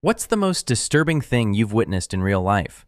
What's the most disturbing thing you've witnessed in real life?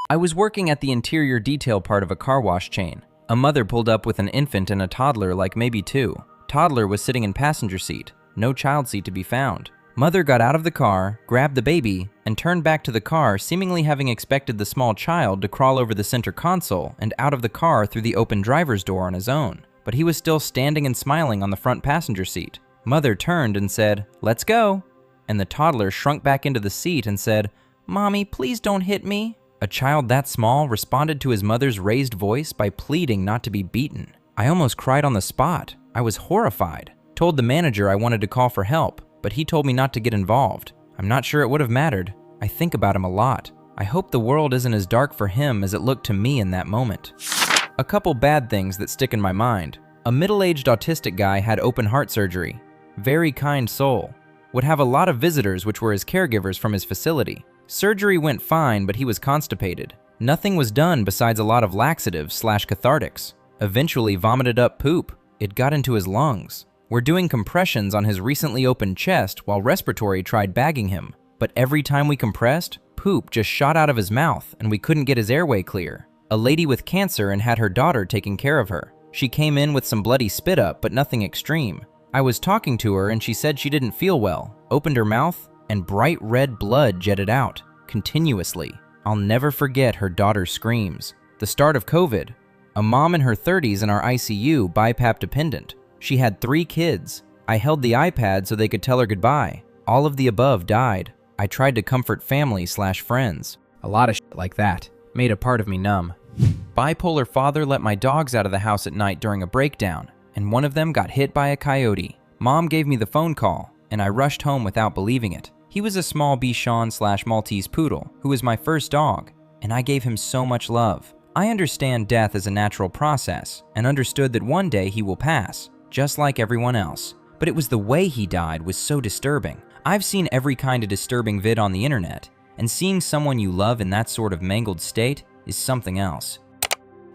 I was working at the interior detail part of a car wash chain. A mother pulled up with an infant and a toddler, like maybe 2. Toddler was sitting in passenger seat. No child seat to be found. Mother got out of the car, grabbed the baby, and turned back to the car, seemingly having expected the small child to crawl over the center console and out of the car through the open driver's door on his own. But he was still standing and smiling on the front passenger seat. Mother turned and said, "Let's go." And the toddler shrunk back into the seat and said, "Mommy, please don't hit me." A child that small responded to his mother's raised voice by pleading not to be beaten. I almost cried on the spot. I was horrified. Told the manager I wanted to call for help, but he told me not to get involved. I'm not sure it would have mattered. I think about him a lot. I hope the world isn't as dark for him as it looked to me in that moment. A couple bad things that stick in my mind. A middle-aged autistic guy had open heart surgery. Very kind soul. Would have a lot of visitors which were his caregivers from his facility. Surgery went fine, but he was constipated. Nothing was done besides a lot of laxatives/cathartics. Eventually vomited up poop. It got into his lungs. We're doing compressions on his recently opened chest while respiratory tried bagging him. But every time we compressed, poop just shot out of his mouth and we couldn't get his airway clear. A lady with cancer and had her daughter taking care of her. She came in with some bloody spit up, but nothing extreme. I was talking to her and she said she didn't feel well, opened her mouth, and bright red blood jetted out, continuously. I'll never forget her daughter's screams. The start of COVID. A mom in her 30s in our ICU, BiPAP dependent. She had 3 kids. I held the iPad so they could tell her goodbye. All of the above died. I tried to comfort family/friends. A lot of shit like that made a part of me numb. Bipolar father let my dogs out of the house at night during a breakdown, and one of them got hit by a coyote. Mom gave me the phone call, and I rushed home without believing it. He was a small Bichon/Maltese poodle who was my first dog, and I gave him so much love. I understand death is a natural process and understood that one day he will pass, just like everyone else. But it was the way he died was so disturbing. I've seen every kind of disturbing vid on the internet, and seeing someone you love in that sort of mangled state is something else.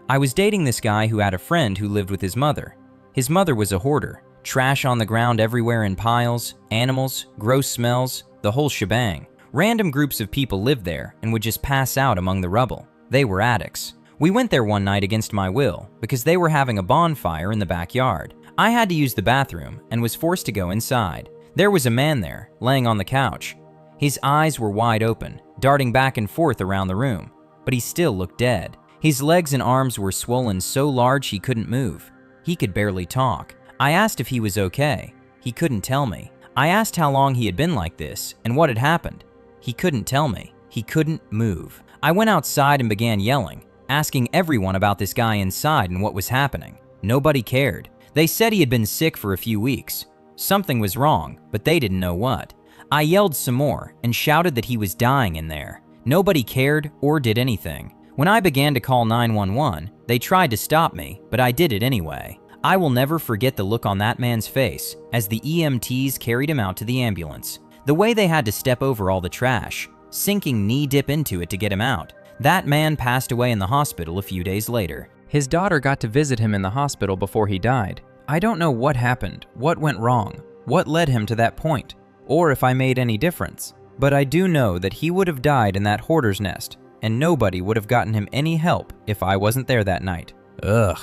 I was dating this guy who had a friend who lived with his mother. His mother was a hoarder. Trash on the ground everywhere in piles, animals, gross smells, the whole shebang. Random groups of people lived there and would just pass out among the rubble. They were addicts. We went there one night against my will because they were having a bonfire in the backyard. I had to use the bathroom and was forced to go inside. There was a man there, laying on the couch. His eyes were wide open, darting back and forth around the room, but he still looked dead. His legs and arms were swollen so large he couldn't move. He could barely talk. I asked if he was okay. He couldn't tell me. I asked how long he had been like this and what had happened. He couldn't tell me. He couldn't move. I went outside and began yelling, asking everyone about this guy inside and what was happening. Nobody cared. They said he had been sick for a few weeks. Something was wrong, but they didn't know what. I yelled some more and shouted that he was dying in there. Nobody cared or did anything. When I began to call 911, they tried to stop me, but I did it anyway. I will never forget the look on that man's face as the EMTs carried him out to the ambulance. The way they had to step over all the trash, sinking knee-deep into it to get him out. That man passed away in the hospital a few days later. His daughter got to visit him in the hospital before he died. I don't know what happened, what went wrong, what led him to that point, or if I made any difference. But I do know that he would have died in that hoarder's nest, and nobody would have gotten him any help if I wasn't there that night. Ugh.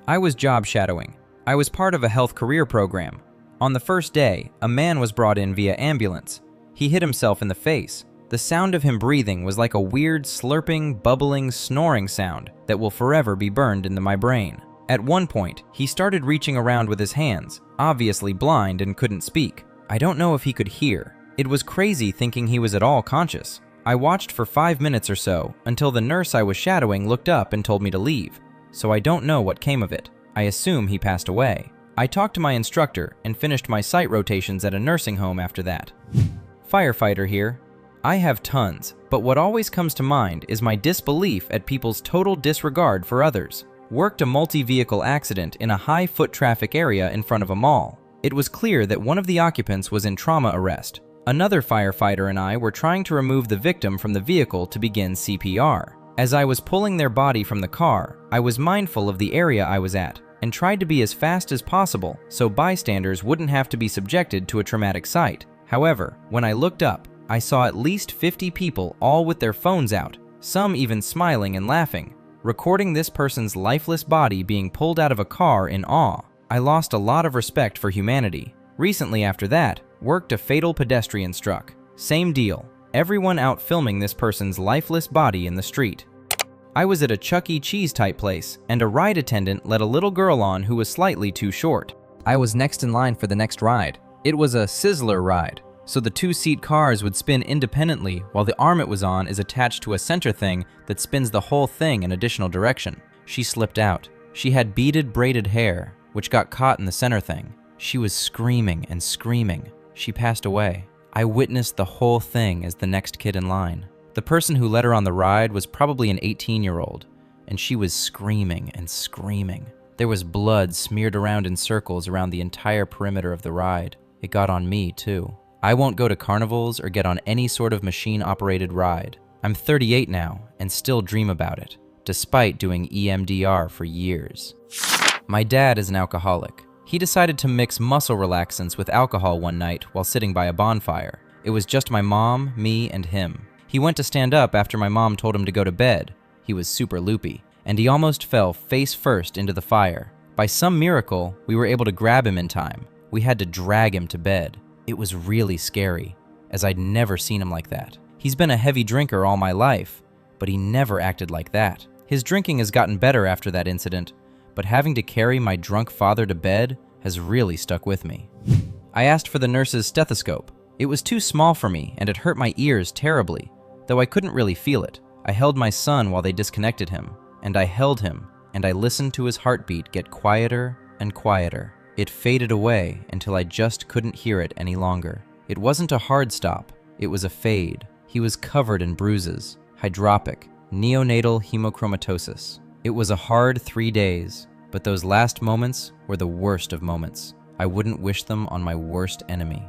I was job shadowing. I was part of a health career program. On the first day, a man was brought in via ambulance. He hit himself in the face. The sound of him breathing was like a weird slurping, bubbling, snoring sound that will forever be burned into my brain. At one point, he started reaching around with his hands, obviously blind and couldn't speak. I don't know if he could hear. It was crazy thinking he was at all conscious. I watched for 5 minutes or so until the nurse I was shadowing looked up and told me to leave. So I don't know what came of it. I assume he passed away. I talked to my instructor and finished my site rotations at a nursing home after that. Firefighter here. I have tons, but what always comes to mind is my disbelief at people's total disregard for others. Worked a multi-vehicle accident in a high foot traffic area in front of a mall. It was clear that one of the occupants was in trauma arrest. Another firefighter and I were trying to remove the victim from the vehicle to begin CPR. As I was pulling their body from the car, I was mindful of the area I was at and tried to be as fast as possible so bystanders wouldn't have to be subjected to a traumatic sight. However, when I looked up, I saw at least 50 people, all with their phones out, some even smiling and laughing, recording this person's lifeless body being pulled out of a car in awe. I lost a lot of respect for humanity. Recently after that, worked a fatal pedestrian struck. Same deal. Everyone out filming this person's lifeless body in the street. I was at a Chuck E. Cheese type place, and a ride attendant let a little girl on who was slightly too short. I was next in line for the next ride. It was a Sizzler ride, so the two-seat cars would spin independently while the arm it was on is attached to a center thing that spins the whole thing in additional direction. She slipped out. She had beaded braided hair, which got caught in the center thing. She was screaming and screaming. She passed away. I witnessed the whole thing as the next kid in line. The person who let her on the ride was probably an 18-year-old, and she was screaming and screaming. There was blood smeared around in circles around the entire perimeter of the ride. It got on me, too. I won't go to carnivals or get on any sort of machine-operated ride. I'm 38 now and still dream about it, despite doing EMDR for years. My dad is an alcoholic. He decided to mix muscle relaxants with alcohol one night while sitting by a bonfire. It was just my mom, me, and him. He went to stand up after my mom told him to go to bed. He was super loopy, and he almost fell face first into the fire. By some miracle, we were able to grab him in time. We had to drag him to bed. It was really scary, as I'd never seen him like that. He's been a heavy drinker all my life, but he never acted like that. His drinking has gotten better after that incident, but having to carry my drunk father to bed has really stuck with me. I asked for the nurse's stethoscope. It was too small for me, and it hurt my ears terribly, though I couldn't really feel it. I held my son while they disconnected him, and I held him, and I listened to his heartbeat get quieter and quieter. It faded away until I just couldn't hear it any longer. It wasn't a hard stop, it was a fade. He was covered in bruises, hydropic, neonatal hemochromatosis. It was a hard 3 days, but those last moments were the worst of moments. I wouldn't wish them on my worst enemy.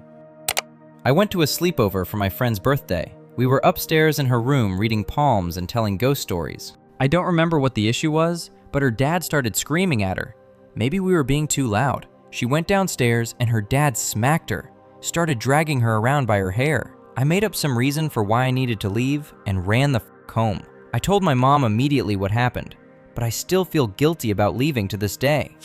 I went to a sleepover for my friend's birthday. We were upstairs in her room reading palms and telling ghost stories. I don't remember what the issue was, but her dad started screaming at her. Maybe we were being too loud. She went downstairs and her dad smacked her, started dragging her around by her hair. I made up some reason for why I needed to leave and ran the f*** home. I told my mom immediately what happened, but I still feel guilty about leaving to this day.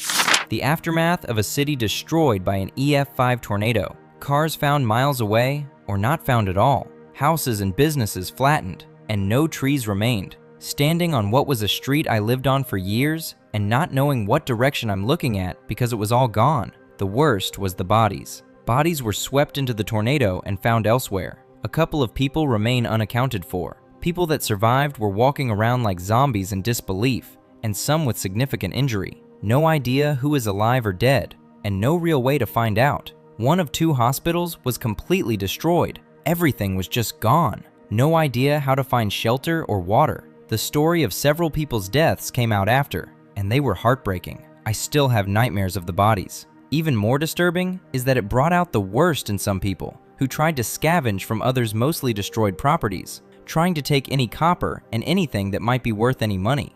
The aftermath of a city destroyed by an EF5 tornado. Cars found miles away or not found at all. Houses and businesses flattened, and no trees remained. Standing on what was a street I lived on for years and not knowing what direction I'm looking at because it was all gone. The worst was the bodies. Bodies were swept into the tornado and found elsewhere. A couple of people remain unaccounted for. People that survived were walking around like zombies in disbelief, and some with significant injury. No idea who is alive or dead, and no real way to find out. One of 2 hospitals was completely destroyed. Everything was just gone. No idea how to find shelter or water. The story of several people's deaths came out after, and they were heartbreaking. I still have nightmares of the bodies. Even more disturbing is that it brought out the worst in some people who tried to scavenge from others' mostly destroyed properties, trying to take any copper and anything that might be worth any money.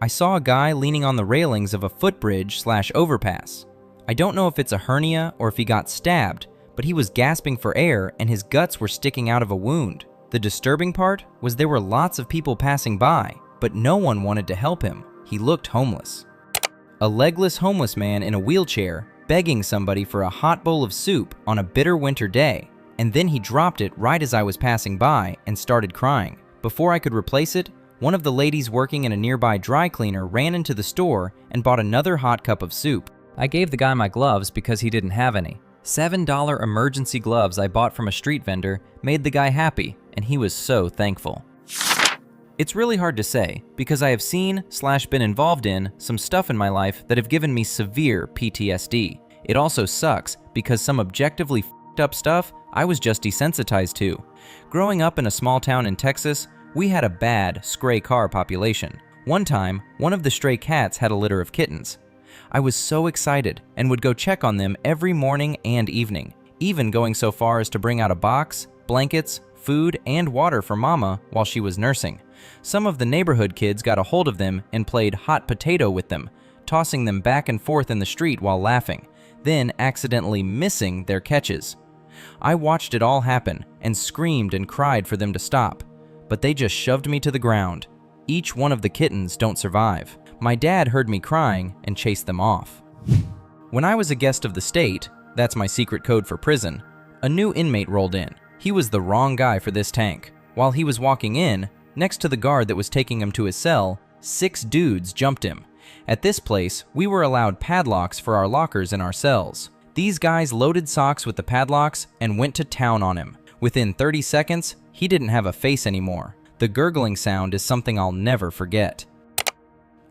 I saw a guy leaning on the railings of a footbridge/overpass. I don't know if it's a hernia or if he got stabbed, but he was gasping for air and his guts were sticking out of a wound. The disturbing part was there were lots of people passing by, but no one wanted to help him. He looked homeless. A legless homeless man in a wheelchair begging somebody for a hot bowl of soup on a bitter winter day, and then he dropped it right as I was passing by and started crying. Before I could replace it, one of the ladies working in a nearby dry cleaner ran into the store and bought another hot cup of soup. I gave the guy my gloves because he didn't have any. $7 emergency gloves I bought from a street vendor made the guy happy, and he was so thankful. It's really hard to say because I have seen/been involved in some stuff in my life that have given me severe PTSD. It also sucks because some objectively f***ed up stuff I was just desensitized to. Growing up in a small town in Texas, we had a bad stray car population. One time, one of the stray cats had a litter of kittens. I was so excited and would go check on them every morning and evening, even going so far as to bring out a box, blankets, food, and water for Mama while she was nursing. Some of the neighborhood kids got a hold of them and played hot potato with them, tossing them back and forth in the street while laughing, then accidentally missing their catches. I watched it all happen and screamed and cried for them to stop, but they just shoved me to the ground. Each one of the kittens don't survive. My dad heard me crying and chased them off. When I was a guest of the state, that's my secret code for prison, a new inmate rolled in. He was the wrong guy for this tank. While he was walking in, next to the guard that was taking him to his cell, 6 dudes jumped him. At this place, we were allowed padlocks for our lockers in our cells. These guys loaded socks with the padlocks and went to town on him. Within 30 seconds, he didn't have a face anymore. The gurgling sound is something I'll never forget.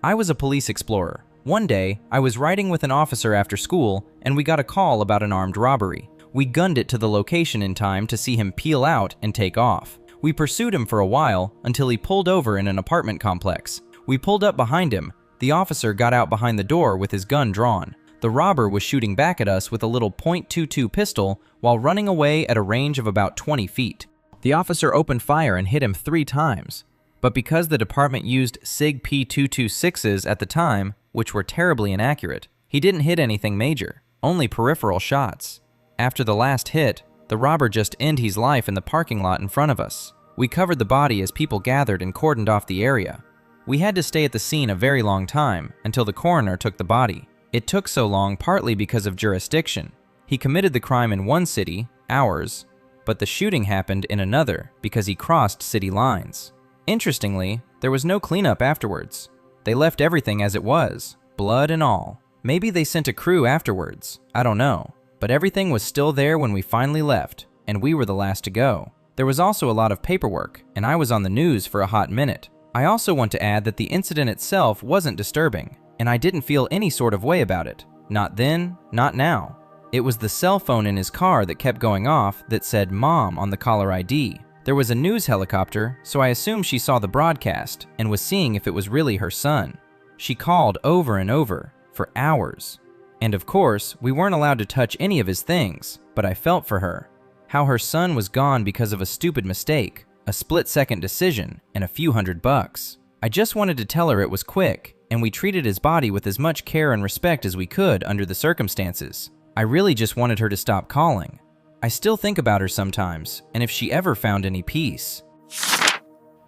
I was a police explorer. One day, I was riding with an officer after school, and we got a call about an armed robbery. We gunned it to the location in time to see him peel out and take off. We pursued him for a while until he pulled over in an apartment complex. We pulled up behind him. The officer got out behind the door with his gun drawn. The robber was shooting back at us with a little .22 pistol while running away at a range of about 20 feet. The officer opened fire and hit him 3 times. But because the department used SIG P226s at the time, which were terribly inaccurate, he didn't hit anything major, only peripheral shots. After the last hit, the robber just ended his life in the parking lot in front of us. We covered the body as people gathered and cordoned off the area. We had to stay at the scene a very long time until the coroner took the body. It took so long partly because of jurisdiction. He committed the crime in one city, ours, but the shooting happened in another because he crossed city lines. Interestingly, there was no cleanup afterwards. They left everything as it was, blood and all. Maybe they sent a crew afterwards, I don't know. But everything was still there when we finally left, and we were the last to go. There was also a lot of paperwork, and I was on the news for a hot minute. I also want to add that the incident itself wasn't disturbing, and I didn't feel any sort of way about it. Not then, not now. It was the cell phone in his car that kept going off that said Mom on the caller ID. There was a news helicopter, so I assumed she saw the broadcast and was seeing if it was really her son. She called over and over, for hours. And of course, we weren't allowed to touch any of his things, but I felt for her. How her son was gone because of a stupid mistake, a split-second decision, and a few $100. I just wanted to tell her it was quick, and we treated his body with as much care and respect as we could under the circumstances. I really just wanted her to stop calling. I still think about her sometimes, and if she ever found any peace.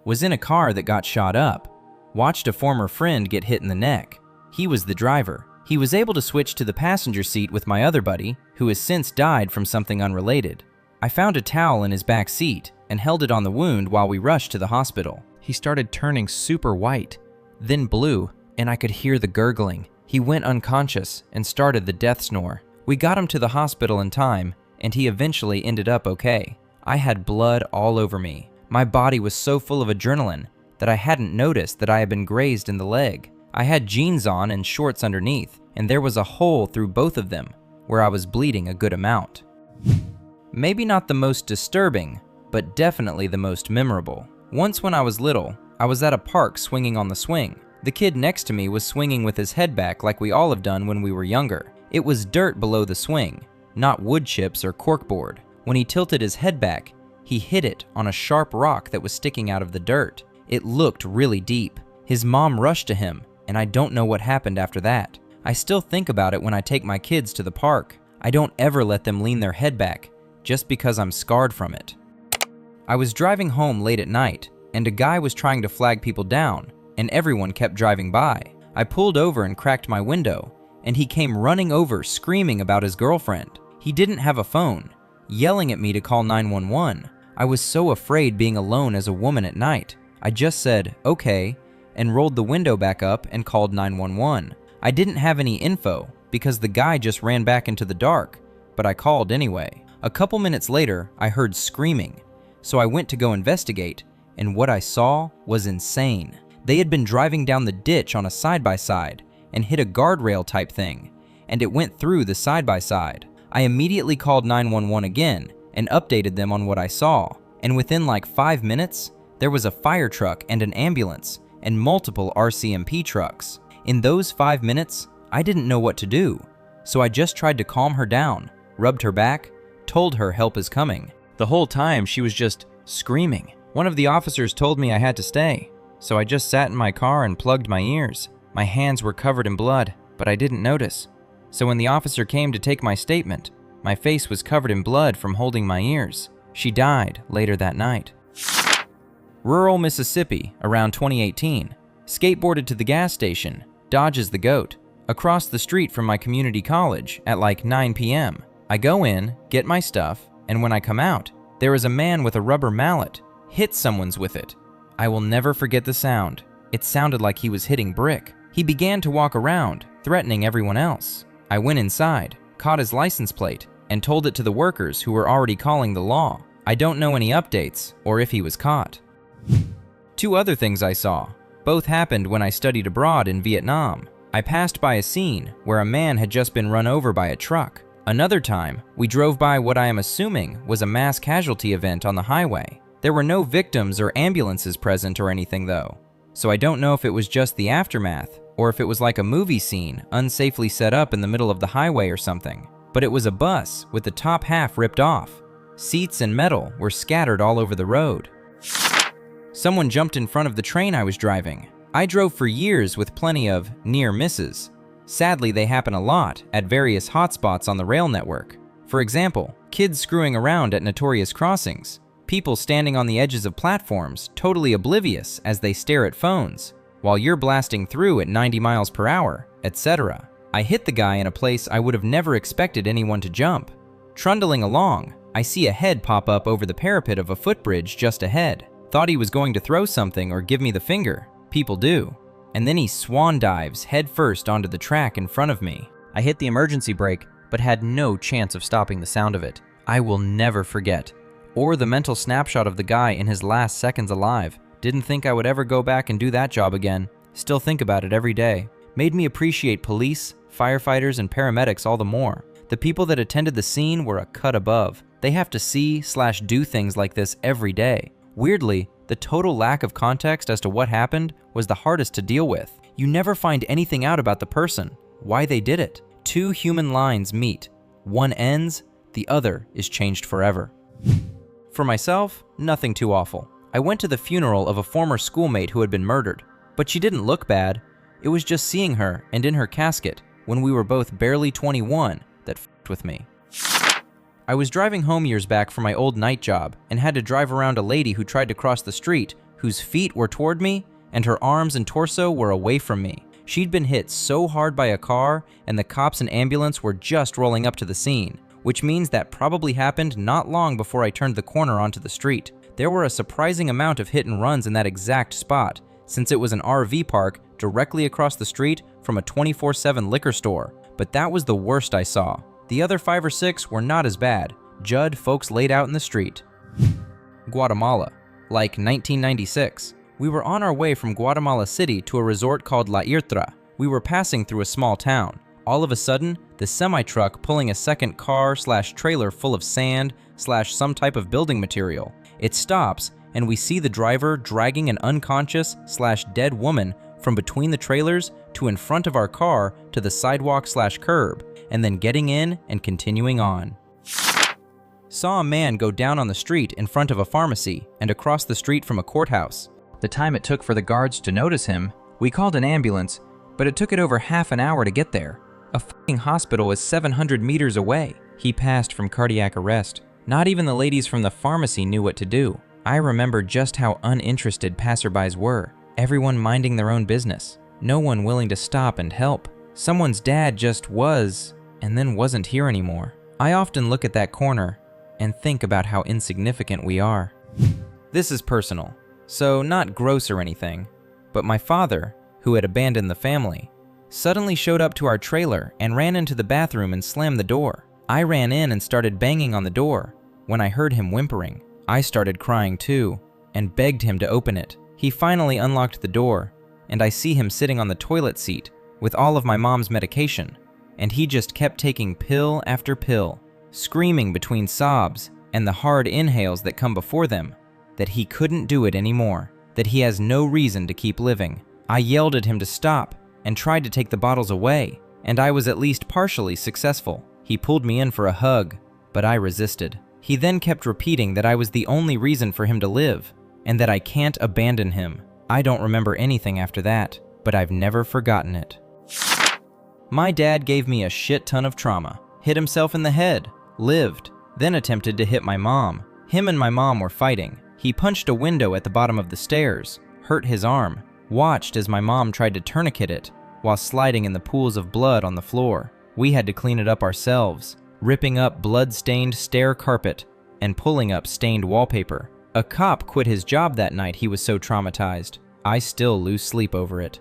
Was in a car that got shot up. Watched a former friend get hit in the neck. He was the driver. He was able to switch to the passenger seat with my other buddy, who has since died from something unrelated. I found a towel in his back seat and held it on the wound while we rushed to the hospital. He started turning super white, then blue, and I could hear the gurgling. He went unconscious and started the death snore. We got him to the hospital in time, and he eventually ended up okay. I had blood all over me. My body was so full of adrenaline that I hadn't noticed that I had been grazed in the leg. I had jeans on and shorts underneath, and there was a hole through both of them where I was bleeding a good amount. Maybe not the most disturbing, but definitely the most memorable. Once when I was little, I was at a park swinging on the swing. The kid next to me was swinging with his head back like we all have done when we were younger. It was dirt below the swing, not wood chips or corkboard. When he tilted his head back, he hit it on a sharp rock that was sticking out of the dirt. It looked really deep. His mom rushed to him, and I don't know what happened after that. I still think about it when I take my kids to the park. I don't ever let them lean their head back, just because I'm scarred from it. I was driving home late at night, and a guy was trying to flag people down, and everyone kept driving by. I pulled over and cracked my window, and he came running over screaming about his girlfriend. He didn't have a phone, yelling at me to call 911. I was so afraid being alone as a woman at night. I just said, okay, and rolled the window back up and called 911. I didn't have any info because the guy just ran back into the dark, but I called anyway. A couple minutes later, I heard screaming, so I went to go investigate, and what I saw was insane. They had been driving down the ditch on a side-by-side and hit a guardrail type thing, and it went through the side-by-side. I immediately called 911 again and updated them on what I saw, and within like 5 minutes, there was a fire truck and an ambulance and multiple RCMP trucks. In those 5 minutes, I didn't know what to do, so I just tried to calm her down, rubbed her back, told her help is coming. The whole time she was just screaming. One of the officers told me I had to stay, so I just sat in my car and plugged my ears. My hands were covered in blood, but I didn't notice. So when the officer came to take my statement, My face was covered in blood from holding my ears. She died later that night. Rural Mississippi, around 2018. Skateboarded to the gas station, dodges the goat, across the street from my community college at like 9 p.m. I go in, get my stuff, and when I come out, there is a man with a rubber mallet, hit someone's with it. I will never forget the sound. It sounded like he was hitting brick. He began to walk around, threatening everyone else. I went inside, caught his license plate, and told it to the workers who were already calling the law. I don't know any updates or if he was caught. 2 other things I saw. Both happened when I studied abroad in Vietnam. I passed by a scene where a man had just been run over by a truck. Another time, we drove by what I am assuming was a mass casualty event on the highway. There were no victims or ambulances present or anything though, so I don't know if it was just the aftermath or if it was like a movie scene unsafely set up in the middle of the highway or something. But it was a bus with the top half ripped off. Seats and metal were scattered all over the road. Someone jumped in front of the train I was driving. I drove for years with plenty of near misses. Sadly, they happen a lot at various hotspots on the rail network. For example, kids screwing around at notorious crossings, people standing on the edges of platforms totally oblivious as they stare at phones, while you're blasting through at 90 miles per hour, etc. I hit the guy in a place I would have never expected anyone to jump. Trundling along, I see a head pop up over the parapet of a footbridge just ahead. Thought he was going to throw something or give me the finger. People do. And then he swan dives head first onto the track in front of me. I hit the emergency brake, but had no chance of stopping the sound of it. I will never forget. Or the mental snapshot of the guy in his last seconds alive. Didn't think I would ever go back and do that job again. Still think about it every day. Made me appreciate police, firefighters, and paramedics all the more. The people that attended the scene were a cut above. They have to see/do things like this every day. Weirdly, the total lack of context as to what happened was the hardest to deal with. You never find anything out about the person, why they did it. 2 human lines meet. One ends, the other is changed forever. For myself, nothing too awful. I went to the funeral of a former schoolmate who had been murdered, but she didn't look bad. It was just seeing her and in her casket, when we were both barely 21, that f***ed with me. I was driving home years back from my old night job and had to drive around a lady who tried to cross the street, whose feet were toward me and her arms and torso were away from me. She'd been hit so hard by a car and the cops and ambulance were just rolling up to the scene, which means that probably happened not long before I turned the corner onto the street. There were a surprising amount of hit and runs in that exact spot, since it was an RV park directly across the street from a 24/7 liquor store, but that was the worst I saw. The other 5 or 6 were not as bad. Judd folks laid out in the street. Guatemala, like 1996. We were on our way from Guatemala City to a resort called La Irtra. We were passing through a small town. All of a sudden, the semi-truck pulling a second car/trailer full of sand/some type of building material. It stops, and we see the driver dragging an unconscious/dead woman from between the trailers to in front of our car to the sidewalk/curb, and then getting in and continuing on. Saw a man go down on the street in front of a pharmacy and across the street from a courthouse. The time it took for the guards to notice him, we called an ambulance, but it took it over half an hour to get there. A f***ing hospital is 700 meters away. He passed from cardiac arrest. Not even the ladies from the pharmacy knew what to do. I remember just how uninterested passerbys were. Everyone minding their own business. No one willing to stop and help. Someone's dad just was, and then wasn't here anymore. I often look at that corner and think about how insignificant we are. This is personal, so not gross or anything, but my father, who had abandoned the family, suddenly showed up to our trailer and ran into the bathroom and slammed the door. I ran in and started banging on the door. When I heard him whimpering, I started crying too and begged him to open it. He finally unlocked the door, and I see him sitting on the toilet seat with all of my mom's medication, and he just kept taking pill after pill, screaming between sobs and the hard inhales that come before them, that he couldn't do it anymore, that he has no reason to keep living. I yelled at him to stop and tried to take the bottles away, and I was at least partially successful. He pulled me in for a hug, but I resisted. He then kept repeating that I was the only reason for him to live, and that I can't abandon him. I don't remember anything after that, but I've never forgotten it. My dad gave me a shit ton of trauma. Hit himself in the head, lived, then attempted to hit my mom. Him and my mom were fighting. He punched a window at the bottom of the stairs, hurt his arm, watched as my mom tried to tourniquet it while sliding in the pools of blood on the floor. We had to clean it up ourselves, ripping up blood-stained stair carpet and pulling up stained wallpaper. A cop quit his job that night, he was so traumatized. I still lose sleep over it.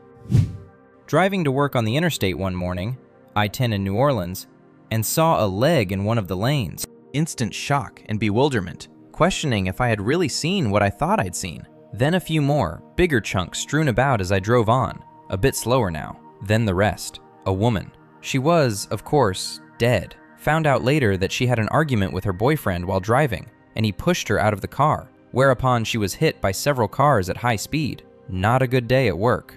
Driving to work on the interstate one morning, I-10 in New Orleans, and saw a leg in one of the lanes. Instant shock and bewilderment, questioning if I had really seen what I thought I'd seen. Then a few more, bigger chunks strewn about as I drove on, a bit slower now. Then the rest. A woman. She was, of course, dead. Found out later that she had an argument with her boyfriend while driving, and he pushed her out of the car, whereupon she was hit by several cars at high speed. Not a good day at work.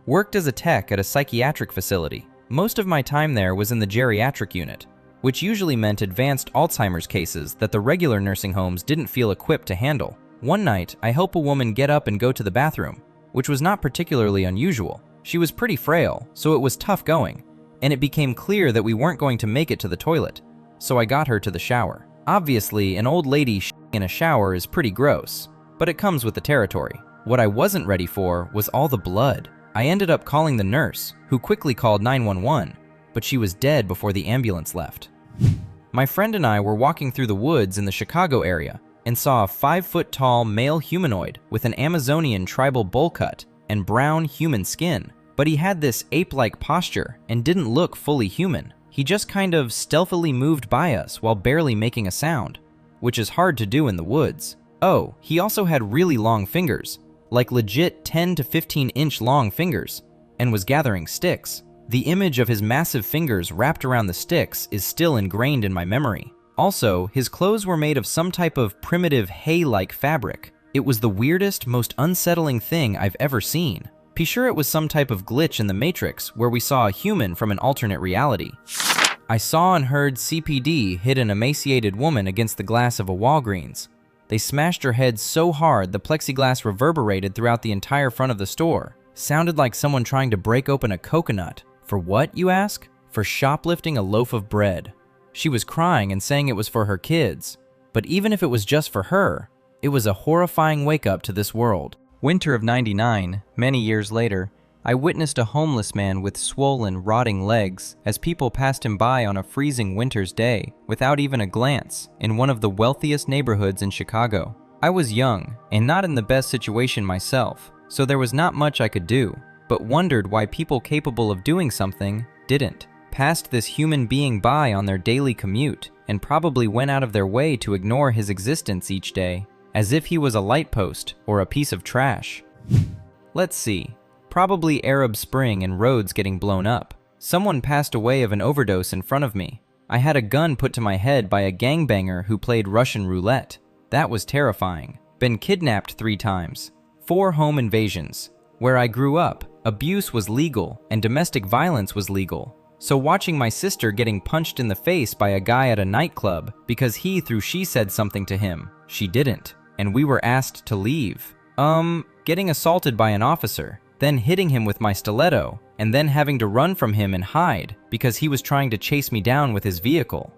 Worked as a tech at a psychiatric facility. Most of my time there was in the geriatric unit, which usually meant advanced Alzheimer's cases that the regular nursing homes didn't feel equipped to handle. One night, I helped a woman get up and go to the bathroom, which was not particularly unusual. She was pretty frail, so it was tough going, and it became clear that we weren't going to make it to the toilet, so I got her to the shower. Obviously, an old lady shitting in a shower is pretty gross, but it comes with the territory. What I wasn't ready for was all the blood. I ended up calling the nurse, who quickly called 911, but she was dead before the ambulance left. My friend and I were walking through the woods in the Chicago area and saw a 5-foot-tall male humanoid with an Amazonian tribal bowl cut and brown human skin, but he had this ape-like posture and didn't look fully human. He just kind of stealthily moved by us while barely making a sound, which is hard to do in the woods. Oh, he also had really long fingers, like legit 10 to 15-inch long fingers, and was gathering sticks. The image of his massive fingers wrapped around the sticks is still ingrained in my memory. Also, his clothes were made of some type of primitive hay-like fabric. It was the weirdest, most unsettling thing I've ever seen. Be sure it was some type of glitch in the Matrix where we saw a human from an alternate reality. I saw and heard CPD hit an emaciated woman against the glass of a Walgreens. They smashed her head so hard the plexiglass reverberated throughout the entire front of the store. Sounded like someone trying to break open a coconut. For what, you ask? For shoplifting a loaf of bread. She was crying and saying it was for her kids. But even if it was just for her, it was a horrifying wake-up to this world. Winter of '99, many years later, I witnessed a homeless man with swollen, rotting legs as people passed him by on a freezing winter's day without even a glance in one of the wealthiest neighborhoods in Chicago. I was young and not in the best situation myself, so there was not much I could do, but wondered why people capable of doing something didn't. Passed this human being by on their daily commute and probably went out of their way to ignore his existence each day, as if he was a light post or a piece of trash. Let's see. Probably Arab Spring and roads getting blown up. Someone passed away of an overdose in front of me. I had a gun put to my head by a gangbanger who played Russian roulette. That was terrifying. Been kidnapped 3 times. 4 home invasions. Where I grew up, abuse was legal and domestic violence was legal. So watching my sister getting punched in the face by a guy at a nightclub because he thought she said something to him. She didn't. And we were asked to leave. Getting assaulted by an officer, then hitting him with my stiletto, and then having to run from him and hide because he was trying to chase me down with his vehicle.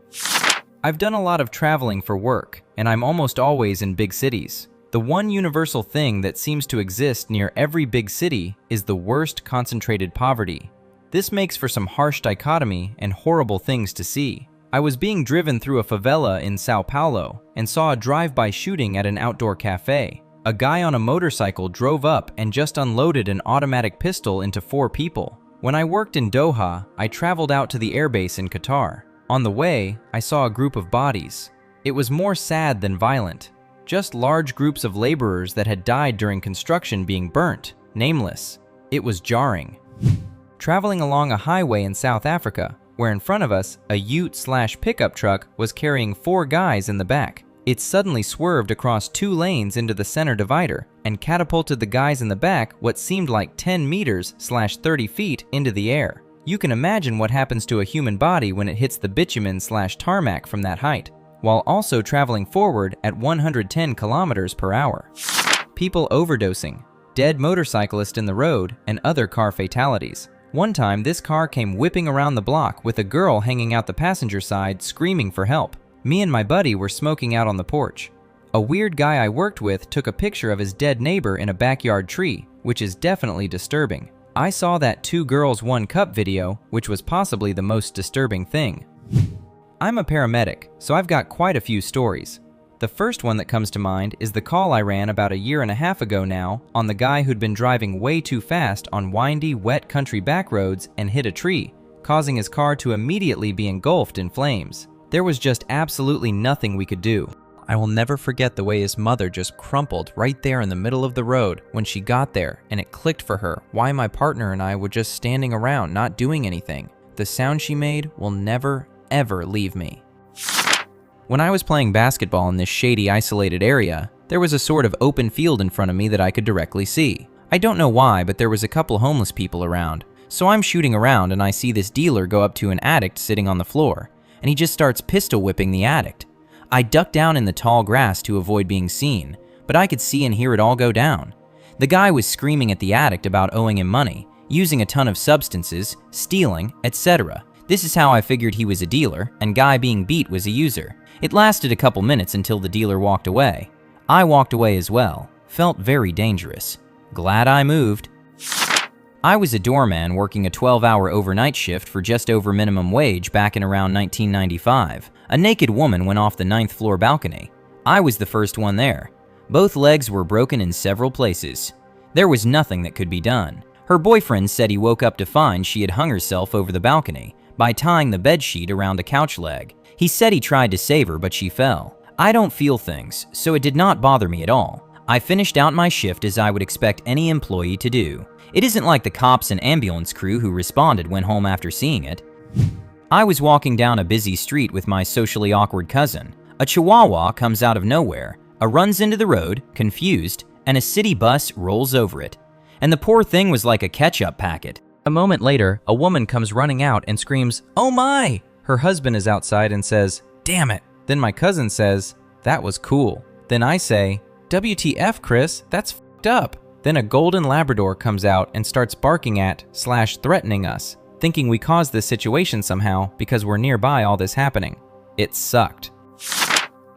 I've done a lot of traveling for work, and I'm almost always in big cities. The one universal thing that seems to exist near every big city is the worst concentrated poverty. This makes for some harsh dichotomy and horrible things to see. I was being driven through a favela in Sao Paulo and saw a drive-by shooting at an outdoor cafe. A guy on a motorcycle drove up and just unloaded an automatic pistol into 4 people. When I worked in Doha, I traveled out to the airbase in Qatar. On the way, I saw a group of bodies. It was more sad than violent. Just large groups of laborers that had died during construction being burnt, nameless. It was jarring. Traveling along a highway in South Africa, where in front of us, a ute/pickup truck was carrying 4 guys in the back. It suddenly swerved across 2 lanes into the center divider and catapulted the guys in the back what seemed like 10 meters/30 feet into the air. You can imagine what happens to a human body when it hits the bitumen/tarmac from that height, while also traveling forward at 110 kilometers per hour. People overdosing, dead motorcyclist in the road, and other car fatalities. One time, this car came whipping around the block with a girl hanging out the passenger side screaming for help. Me and my buddy were smoking out on the porch. A weird guy I worked with took a picture of his dead neighbor in a backyard tree, which is definitely disturbing. I saw that 2 girls 1 cup video, which was possibly the most disturbing thing. I'm a paramedic, so I've got quite a few stories. The first one that comes to mind is the call I ran about a year and a half ago now on the guy who'd been driving way too fast on windy, wet country back roads and hit a tree, causing his car to immediately be engulfed in flames. There was just absolutely nothing we could do. I will never forget the way his mother just crumpled right there in the middle of the road when she got there, and it clicked for her why my partner and I were just standing around not doing anything. The sound she made will never, ever leave me. When I was playing basketball in this shady, isolated area, there was a sort of open field in front of me that I could directly see. I don't know why, but there was a couple homeless people around. So I'm shooting around and I see this dealer go up to an addict sitting on the floor, and he just starts pistol whipping the addict. I ducked down in the tall grass to avoid being seen, but I could see and hear it all go down. The guy was screaming at the addict about owing him money, using a ton of substances, stealing, etc. This is how I figured he was a dealer, and guy being beat was a user. It lasted a couple minutes until the dealer walked away. I walked away as well. Felt very dangerous. Glad I moved. I was a doorman working a 12-hour overnight shift for just over minimum wage back in around 1995. A naked woman went off the 9th floor balcony. I was the first one there. Both legs were broken in several places. There was nothing that could be done. Her boyfriend said he woke up to find she had hung herself over the balcony by tying the bedsheet around a couch leg. He said he tried to save her, but she fell. I don't feel things, so it did not bother me at all. I finished out my shift as I would expect any employee to do. It isn't like the cops and ambulance crew who responded went home after seeing it. I was walking down a busy street with my socially awkward cousin. A chihuahua comes out of nowhere, runs into the road, confused, and a city bus rolls over it. And the poor thing was like a ketchup packet. A moment later, a woman comes running out and screams, "Oh my!" Her husband is outside and says, "Damn it." Then my cousin says, "That was cool." Then I say, "WTF, Chris, that's f***ed up." Then a golden Labrador comes out and starts barking at/threatening us, thinking we caused this situation somehow because we're nearby all this happening. It sucked.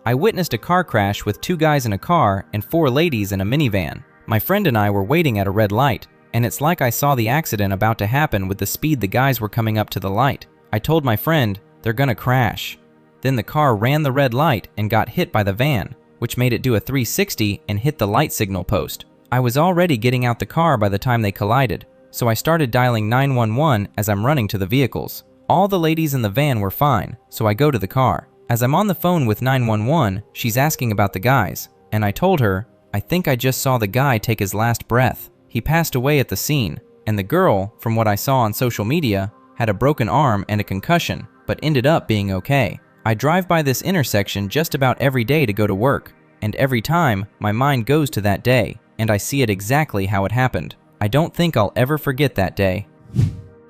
I witnessed a car crash with 2 guys in a car and 4 ladies in a minivan. My friend and I were waiting at a red light, and it's like I saw the accident about to happen with the speed the guys were coming up to the light. I told my friend, "They're gonna crash." Then the car ran the red light and got hit by the van, which made it do a 360 and hit the light signal post. I was already getting out the car by the time they collided, so I started dialing 911 as I'm running to the vehicles. All the ladies in the van were fine, so I go to the car. As I'm on the phone with 911, she's asking about the guys, and I told her, "I think I just saw the guy take his last breath. He passed away at the scene, and the girl, from what I saw on social media, had a broken arm and a concussion, but ended up being okay." I drive by this intersection just about every day to go to work, and every time, my mind goes to that day, and I see it exactly how it happened. I don't think I'll ever forget that day.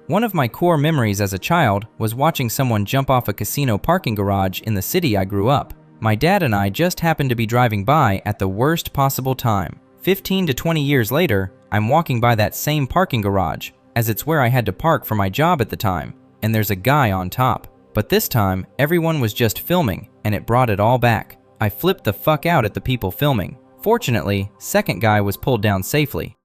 One of my core memories as a child was watching someone jump off a casino parking garage in the city I grew up. My dad and I just happened to be driving by at the worst possible time. 15 to 20 years later, I'm walking by that same parking garage, as it's where I had to park for my job at the time, and there's a guy on top. But this time, everyone was just filming, and it brought it all back. I flipped the fuck out at the people filming. Fortunately, second guy was pulled down safely.